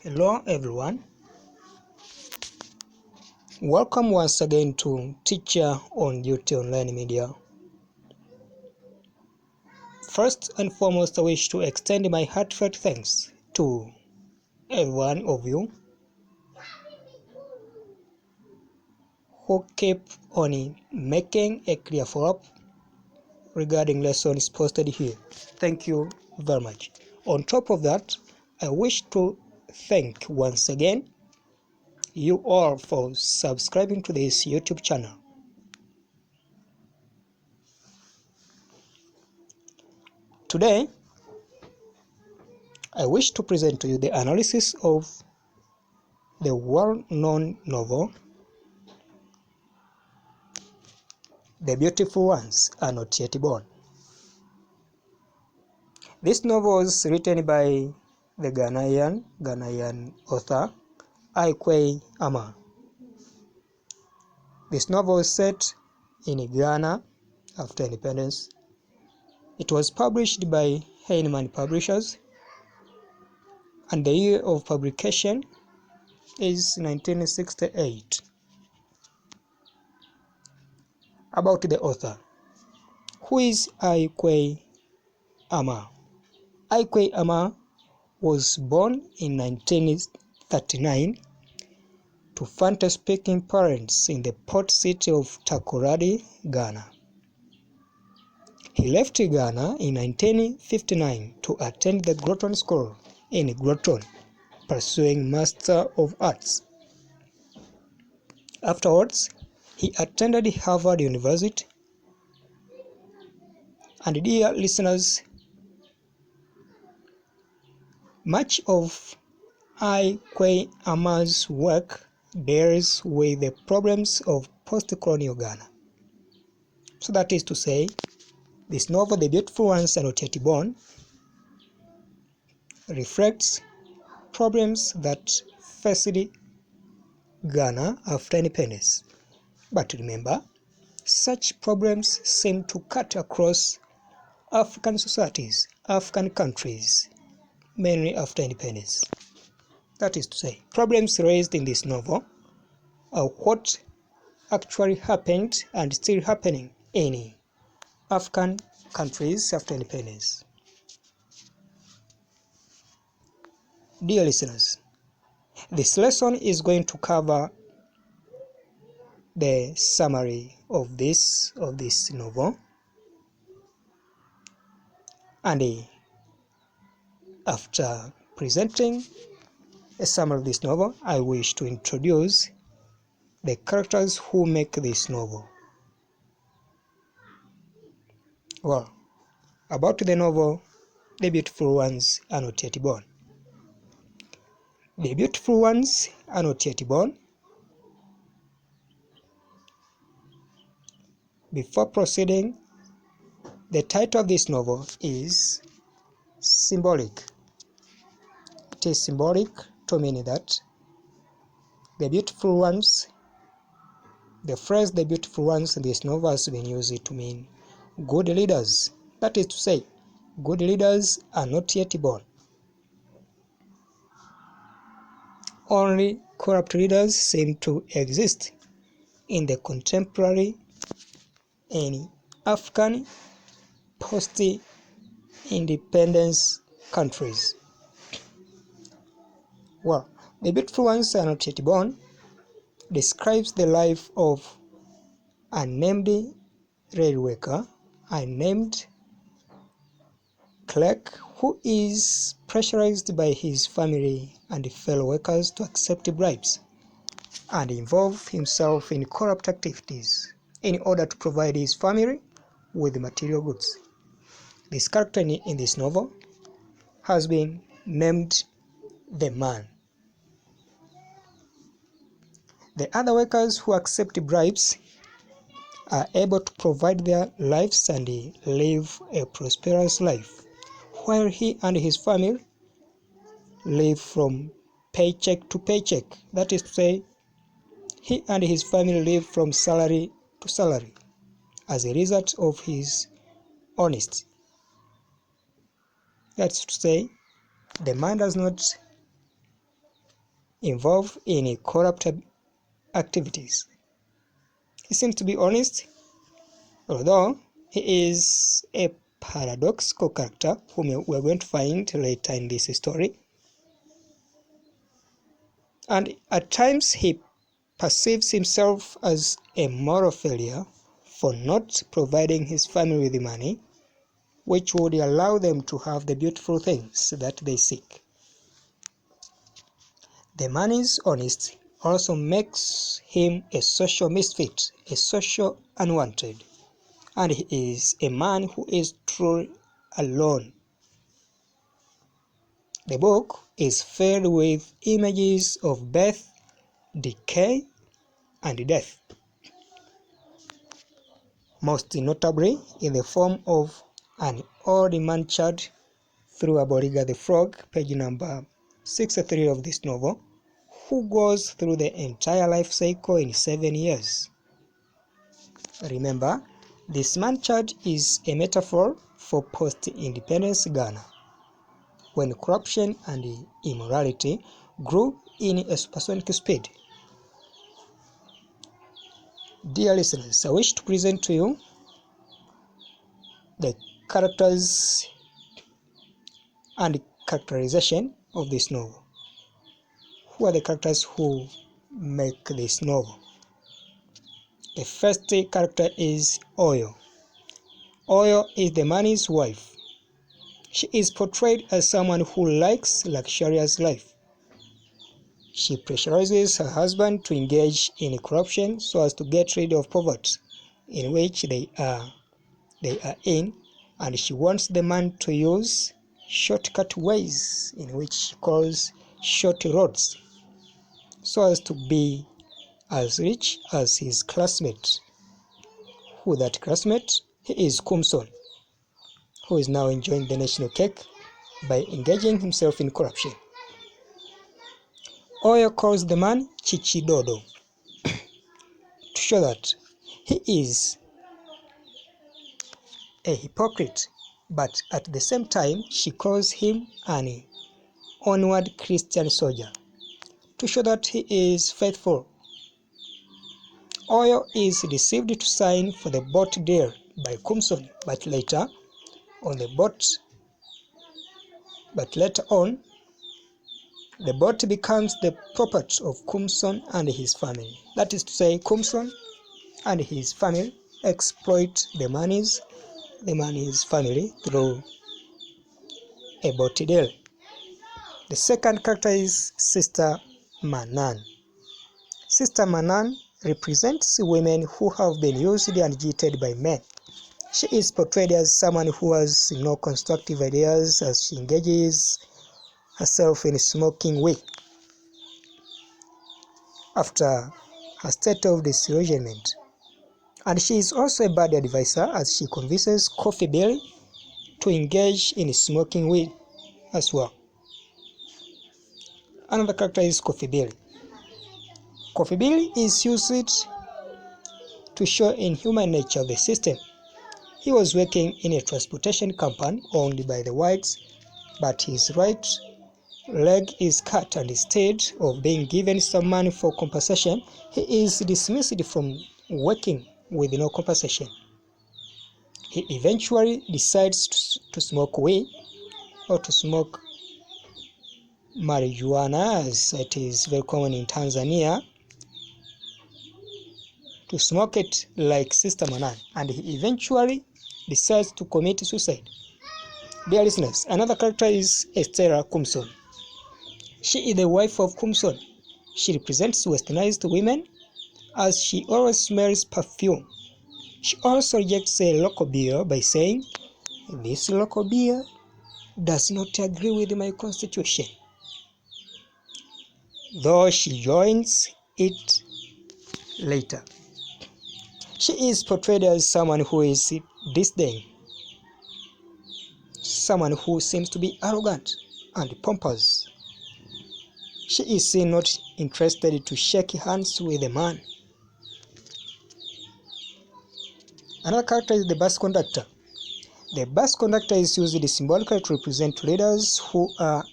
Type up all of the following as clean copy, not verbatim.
Hello everyone, welcome once again to Teacher on Duty Online Media. First and foremost, I wish to extend my heartfelt thanks to every one of you who keep on making a clear follow-up regarding lessons posted here. Thank you very much. On top of that, I wish to thank once again you all for subscribing to this YouTube channel. Today, I wish to present to you the analysis of the well-known novel, The Beautiful Ones Are Not Yet Born. This novel was written by the Ghanaian author Ikwe Ama. This novel was set in Ghana after independence. It was published by Heinemann Publishers, and the year of publication is 1968. About the author. Who is Ikwe Ama? Ikwe Ama was born in 1939 to Fanta-speaking parents in the port city of Takoradi, Ghana. He left Ghana in 1959 to attend the Groton School in Groton, pursuing Master of Arts. Afterwards, he attended Harvard University. And dear listeners, much of Ikwe Ama's work deals with the problems of post-colonial Ghana. So that is to say, this novel, The Beautiful Ones Are Not Yet Born, reflects problems that faced Ghana after independence. But remember, such problems seem to cut across African societies, African countries, mainly after independence. That is to say, problems raised in this novel are what actually happened and still happening in African countries after independence. Dear listeners, this lesson is going to cover the summary of this novel, and after presenting a summary of this novel, I wish to introduce the characters who make this novel. Well, about the novel, The Beautiful Ones Are Not Yet Born. The Beautiful Ones Are Not Yet Born. Before proceeding, the title of this novel is symbolic. It is symbolic to mean that the beautiful ones, the phrase the beautiful ones in this novel has been used to mean good leaders. That is to say, good leaders are not yet born. Only corrupt leaders seem to exist in the contemporary and African post-independence countries. Well, The Beautiful Ones Are Not Yet Born describes the life of a named rail worker, a named clerk who is pressurized by his family and fellow workers to accept bribes and involve himself in corrupt activities in order to provide his family with material goods. This character in this novel has been named the man. The other workers who accept bribes are able to provide their lives and live a prosperous life, while he and his family live from paycheck to paycheck. That is to say, he and his family live from salary to salary as a result of his honesty. That's to say, the man does not involved in corrupt activities. He seems to be honest, although he is a paradoxical character whom we are going to find later in this story. And at times he perceives himself as a moral failure for not providing his family with money, which would allow them to have the beautiful things that they seek. The man is honest also makes him a social misfit, a social unwanted, and he is a man who is truly alone. The book is filled with images of birth, decay, and death, most notably in the form of an old man child through Aboriga the Frog, page number 63 of this novel, who goes through the entire life cycle in 7 years. Remember, this man child is a metaphor for post-independence Ghana, when corruption and immorality grew in a supersonic speed. Dear listeners, I wish to present to you the characters and characterization of this novel. Who are the characters who make this novel? The first character is Oyo. Oyo is the man's wife. She is portrayed as someone who likes luxurious life. She pressurizes her husband to engage in corruption so as to get rid of poverty in which they are in, and she wants the man to use shortcut ways, in which she calls short roads, so as to be as rich as his classmate. Who that classmate? He is Kumson, who is now enjoying the national cake by engaging himself in corruption. Oyo calls the man Chichidodo to show that he is a hypocrite, but at the same time she calls him an onward Christian soldier to show that he is faithful. Oyo is deceived to sign for the boat deal by Kumson, but later on the boat becomes the property of Kumson and his family. That is to say, Kumson and his family exploit the man's family through a boat deal. The second character is Sister Manan. Sister Manan represents women who have been used and cheated by men. She is portrayed as someone who has no constructive ideas as she engages herself in smoking weed after her state of disillusionment. And she is also a bad advisor as she convinces Coffee Billy to engage in smoking weed as well. Another character is Coffee Billy. Coffee Billy is used to show inhuman nature of the system. He was working in a transportation company owned by the whites, but his right leg is cut, and instead of being given some money for compensation, he is dismissed from working with no compensation. He eventually decides to smoke weed, or to smoke marijuana, as it is very common in Tanzania, to smoke it like Sister Manan, and he eventually decides to commit suicide. Dear listeners, another character is Esther Kumson. She is the wife of Kumson. She represents westernized women as she always smells perfume. She also rejects a local beer by saying, "This local beer does not agree with my constitution," though she joins it later. She is portrayed as someone who is disdain, someone who seems to be arrogant and pompous. She is seen not interested to shake hands with a man. Another character is the bus conductor. The bus conductor is used symbolically to represent leaders who are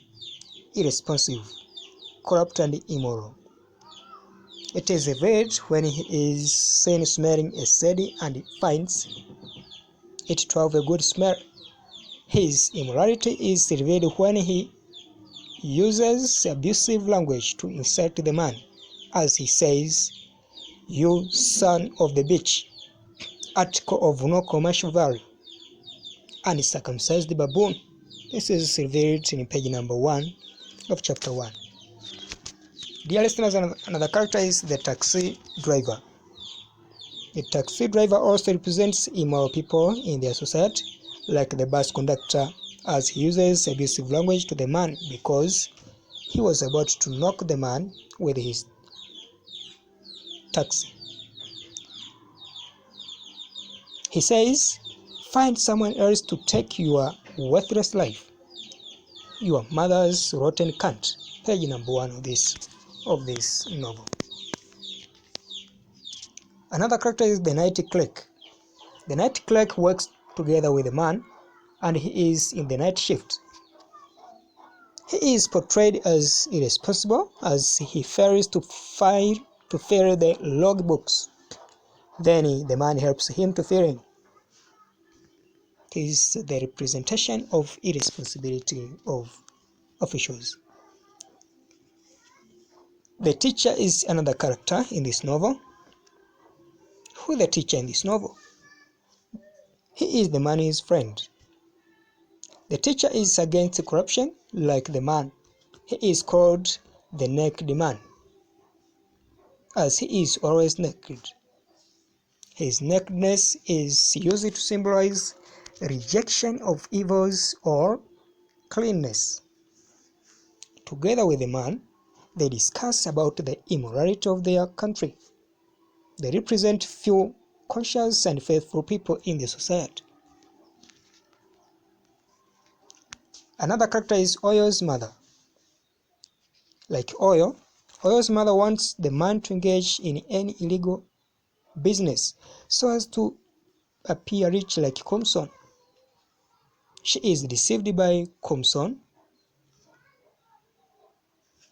irresponsive. corrupt and immoral. It is revealed when he is seen smelling a city and finds it to have a good smell. His immorality is revealed when he uses abusive language to insult the man, as he says, "You son of the bitch," article of no commercial value, uncircumcised baboon. This is revealed in page number 1 of chapter 1. Dear listeners, another character is the taxi driver. The taxi driver also represents immoral people in their society, like the bus conductor, as he uses abusive language to the man because he was about to knock the man with his taxi. He says, "Find someone else to take your worthless life. Your mother's rotten cunt." Page number 1 of this novel. Another character is the night clerk. The night clerk works together with the man, and he is in the night shift. He is portrayed as irresponsible as he fails to fill the logbooks. Then the man helps him to fill in. It is the representation of irresponsibility of officials. The teacher is another character in this novel. Who is the teacher in this novel? He is the man's friend. The teacher is against corruption like the man. He is called the naked man, as he is always naked. His nakedness is used to symbolize rejection of evils or cleanness. Together with the man, they discuss about the immorality of their country. They represent few conscious and faithful people in the society. Another character is Oyo's mother. Like Oyo's mother wants the man to engage in any illegal business so as to appear rich like Komson. She is deceived by Komson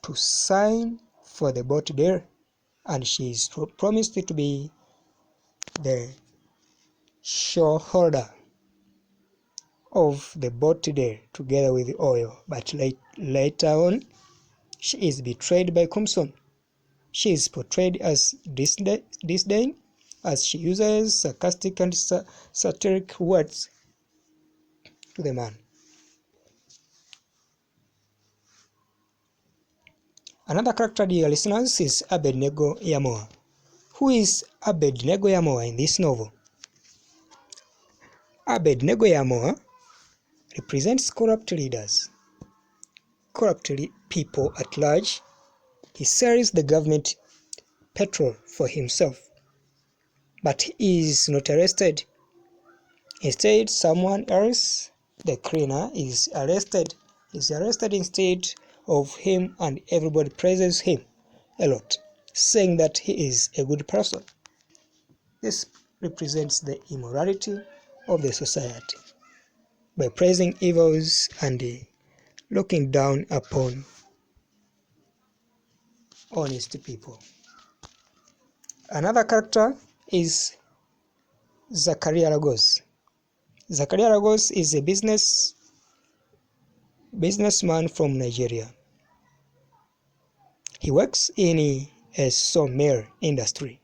to sign for the boat deal, and she is promised to be the shareholder of the boat deal together with Oyo. But later on, she is betrayed by Komson. She is portrayed as disdain, as she uses sarcastic and satiric words to the man. Another character, dear listeners, is Abednego Yamoa. Who is Abednego Yamoa in this novel? Abednego Yamoa represents corrupt leaders, corrupt people at large. He sells the government petrol for himself, but he is not arrested. Instead, someone else, the cleaner, is arrested. He's arrested instead of him, and everybody praises him a lot, saying that he is a good person. This represents the immorality of the society by praising evils and looking down upon honest people. Another character is Zakaria Lagos. Zakaria Lagos is a businessman from Nigeria. He works in a sawmill industry,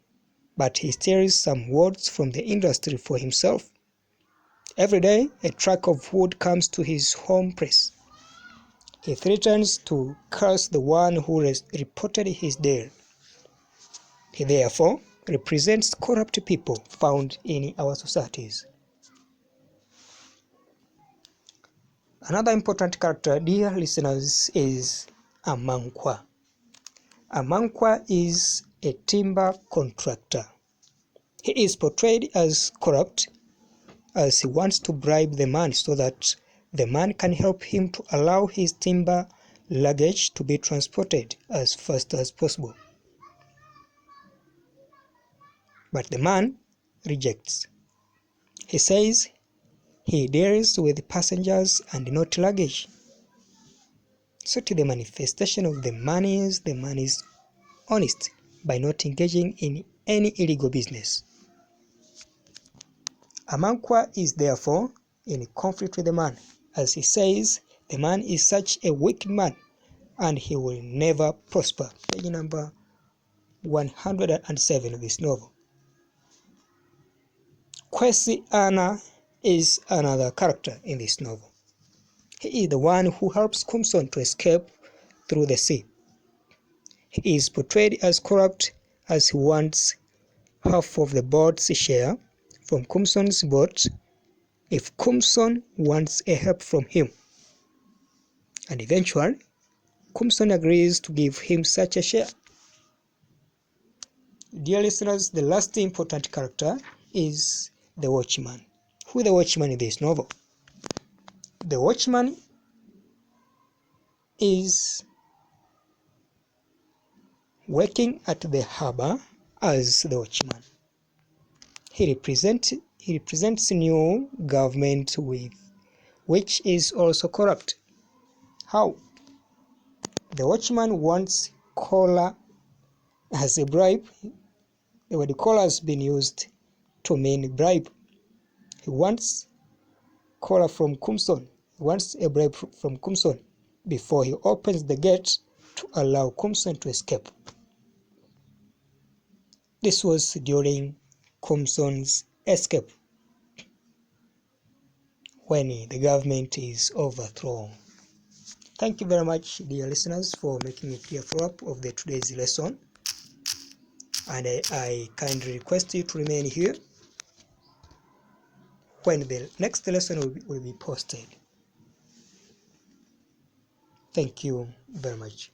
but he steals some words from the industry for himself. Every day, a truck of wood comes to his home place. He threatens to curse the one who reported his deal. He therefore represents corrupt people found in our societies. Another important character, dear listeners, is Amankwa. Amankwa is a timber contractor. He is portrayed as corrupt, as he wants to bribe the man so that the man can help him to allow his timber luggage to be transported as fast as possible. But the man rejects. He says he deals with passengers and not luggage. So to the manifestation of the man is honest by not engaging in any illegal business. Amankwa is therefore in conflict with the man, as he says, the man is such a wicked man and he will never prosper. Page number 107 of this novel. Kwesi Anna is another character in this novel. He is the one who helps Kumson to escape through the sea. He is portrayed as corrupt as he wants half of the boat's share from Kumson's boat if Kumson wants a help from him. And eventually, Kumson agrees to give him such a share. Dear listeners, the last important character is the watchman. Who is the watchman in this novel? The watchman is working at the harbor as the watchman. He represents new government which is also corrupt. How? The watchman wants cola as a bribe. The word cola has been used to mean bribe. He wants cola from Kumson. He wants a bribe from Kumson before he opens the gate to allow Kumson to escape. This was during Kumson's escape when the government is overthrown. Thank you very much, dear listeners, for making a clear follow-up of today's lesson. And I kindly request you to remain here when the next lesson will be posted. Thank you very much.